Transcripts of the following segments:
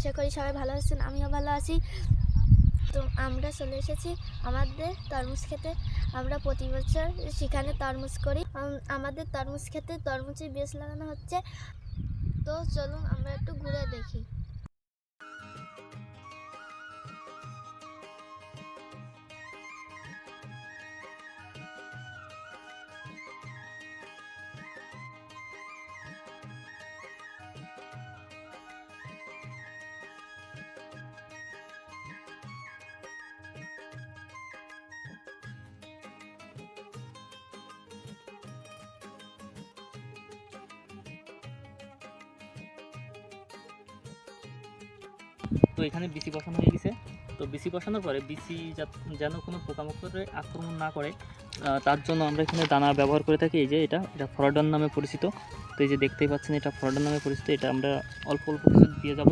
আশা করি সবাই ভালো আছেন, আমিও ভালো আছি। তো আমরা চলে এসেছি আমাদের তরমুজ খেতে। আমরা প্রতি বছর সেখানে তরমুজ করি। আমাদের তরমুজ খেতে তরমুজের বীজ লাগানো হচ্ছে। তো চলুন আমরা একটু ঘুরে দেখি। তো এখানে বিচি বসানো হয়ে গেছে। তো বিচি বসানোর পরে বিচি যেন কোনো পোকামাকড়ে আক্রমণ না করে, তার জন্য আমরা এখানে দানা ব্যবহার করে থাকি। এই যে এটা ফরডন নামে পরিচিত। তো এই যে দেখতেই পাচ্ছেন, এটা ফরডন নামে পরিচিত। এটা আমরা অল্প অল্প কিছু দিয়ে যাব,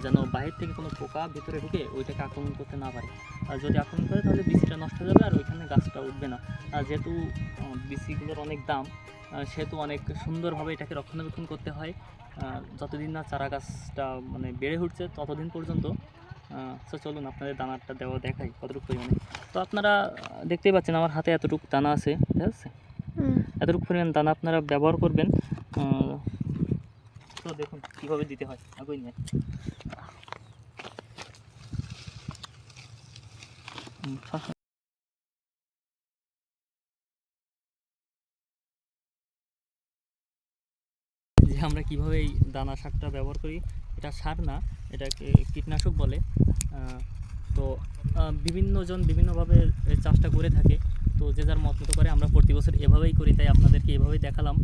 যেন বাহির থেকে কোনো পোকা ভিতরে ঢুকে ওইটাকে আক্রমণ করতে না পারে। আর যদি আক্রমণ করে তাহলে বিচিটা নষ্ট হয়ে যাবে আর ওইখানে গাছটা উঠবে না। আর যেহেতু বিচিগুলোর অনেক দাম, সেহেতু অনেক সুন্দরভাবে এটাকে রক্ষণাবেক্ষণ করতে হয়। যতদিন না চারা গাছটা মানে বেড়ে উঠছে ততদিন পর্যন্ত। তো চলুন আপনাদের দানাটা দেওয়া দেখাই কতটুকু পরিমাণে। তো আপনারা দেখতেই পাচ্ছেন আমার হাতে এতটুকু দানা আছে, ঠিক আছে? এতটুকু পরিমাণ দানা আপনারা ব্যবহার করবেন। তো দেখুন কীভাবে দিতে হয়, আগুন নিয়ে। যে আমরা কীভাবে এই দানা সারটা ব্যবহার করি, এটা সার না, এটাকে কীটনাশক বলে। তো বিভিন্নজন বিভিন্নভাবে এই চাষটা করে থাকে। তো যে যার মত মতো করে, আমরা প্রতি বছর এভাবেই করি, তাই আপনাদেরকে এভাবেই দেখালাম।